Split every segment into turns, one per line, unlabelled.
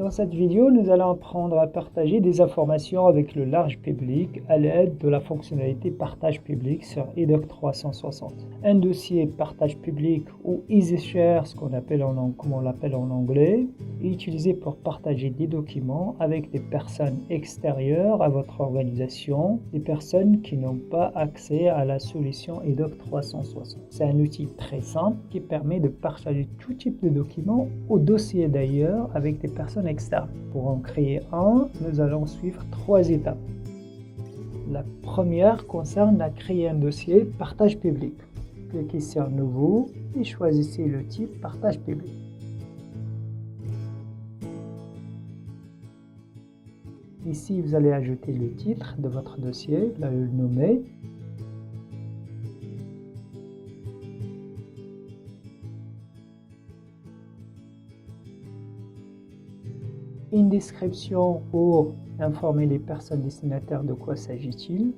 Dans cette vidéo, nous allons apprendre à partager des informations avec le large public à l'aide de la fonctionnalité partage public sur EDOC 360. Un dossier partage public ou EasyShare, comme on l'appelle en anglais, est utilisé pour partager des documents avec des personnes extérieures à votre organisation, des personnes qui n'ont pas accès à la solution EDOC 360. C'est un outil très simple qui permet de partager tout type de documents ou dossiers d'ailleurs avec des personnes externes. Pour en créer un, nous allons suivre 3 étapes. La première concerne à créer un dossier partage public. Cliquez sur Nouveau et choisissez le type partage public. Ici, vous allez ajouter le titre de votre dossier, vous allez le nommer. Une description pour informer les personnes destinataires de quoi s'agit-il.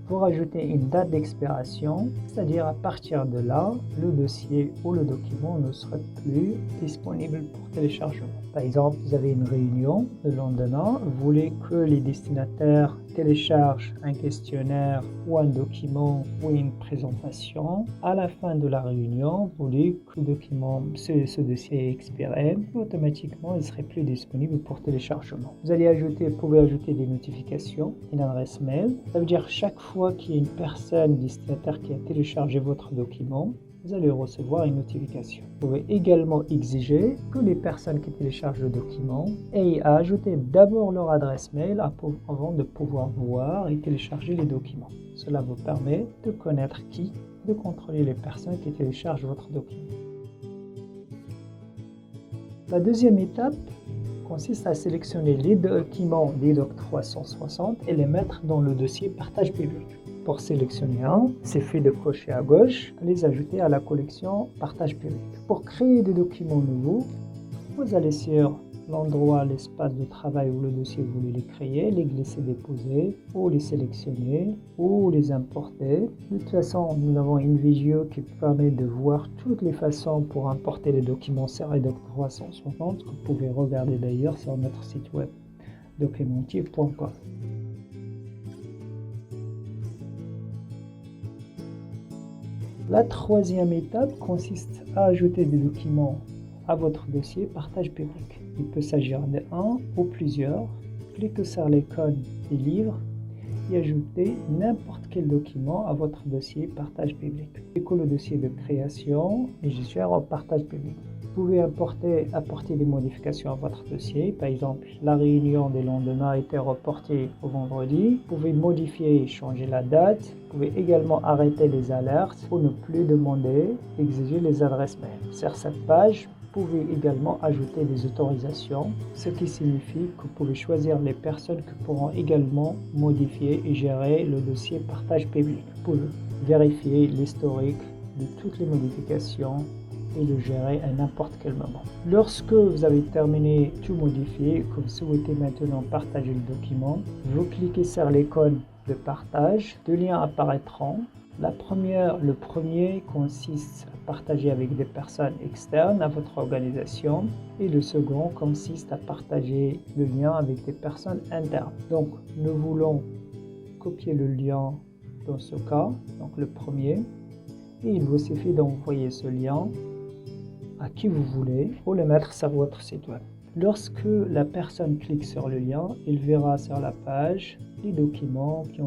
Pour ajouter une date d'expiration, c'est-à-dire à partir de là, le dossier ou le document ne sera plus disponible pour téléchargement. Par exemple, vous avez une réunion le lendemain, vous voulez que les destinataires téléchargent un questionnaire ou un document ou une présentation. À la fin de la réunion, vous voulez que le document, ce dossier est expiré, automatiquement il ne serait plus disponible pour téléchargement. Vous pouvez ajouter des notifications, une adresse mail. Ça veut dire chaque fois qu'il y a une personne destinataire qui a téléchargé votre document, vous allez recevoir une notification. Vous pouvez également exiger que les personnes qui téléchargent le document aient à ajouter d'abord leur adresse mail avant de pouvoir voir et télécharger les documents. Cela vous permet de connaître de contrôler les personnes qui téléchargent votre document. La deuxième étape consiste à sélectionner les documents d'EDOC 360 et les mettre dans le dossier partage public. Pour sélectionner un, c'est fait de cocher à gauche, les ajouter à la collection partage public. Pour créer des documents nouveaux, vous allez sur l'endroit, l'espace de travail où le dossier vous voulez les créer, les glisser, déposer, ou les sélectionner, ou les importer. De toute façon, nous avons une vidéo qui permet de voir toutes les façons pour importer les documents sur EDOC 360 que vous pouvez regarder d'ailleurs sur notre site web documentier.com. La troisième étape consiste à ajouter des documents à votre dossier partage public. Il peut s'agir d'un ou plusieurs. Cliquez sur l'icône des livres et ajoutez n'importe quel document à votre dossier partage public. Cliquez le dossier de création et je suis en partage public. Vous pouvez apporter des modifications à votre dossier. Par exemple, la réunion des lendemain a été reportée au vendredi. Vous pouvez modifier et changer la date. Vous pouvez également arrêter les alertes pour ne plus exiger les adresses mail. Sur cette page, vous pouvez également ajouter des autorisations, ce qui signifie que vous pouvez choisir les personnes qui pourront également modifier et gérer le dossier partage public. Vous pouvez vérifier l'historique de toutes les modifications et le gérer à n'importe quel moment. Lorsque vous avez terminé tout modifier et que vous souhaitez maintenant partager le document, vous cliquez sur l'icône de partage. 2 liens apparaîtront. Le premier consiste à partager avec des personnes externes à votre organisation et le second consiste à partager le lien avec des personnes internes. Donc, nous voulons copier le lien dans ce cas, donc le premier, et il vous suffit d'envoyer ce lien à qui vous voulez ou le mettre sur votre site web. Lorsque la personne clique sur le lien, il verra sur la page les documents qui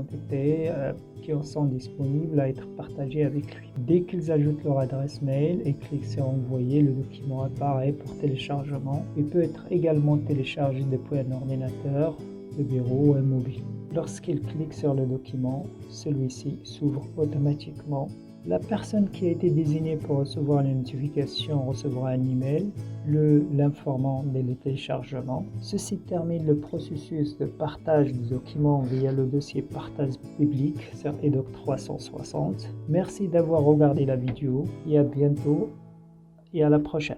sont disponibles à être partagés avec lui. Dès qu'ils ajoutent leur adresse mail et cliquent sur envoyer, le document apparaît pour téléchargement. Il peut être également téléchargé depuis un ordinateur de bureau ou un mobile. Lorsqu'il clique sur le document, celui-ci s'ouvre automatiquement. La personne qui a été désignée pour recevoir les notifications recevra un email l'informant dès le téléchargement. Ceci termine le processus de partage des documents via le dossier partage public sur EDOC 360. Merci d'avoir regardé la vidéo et à bientôt et à la prochaine.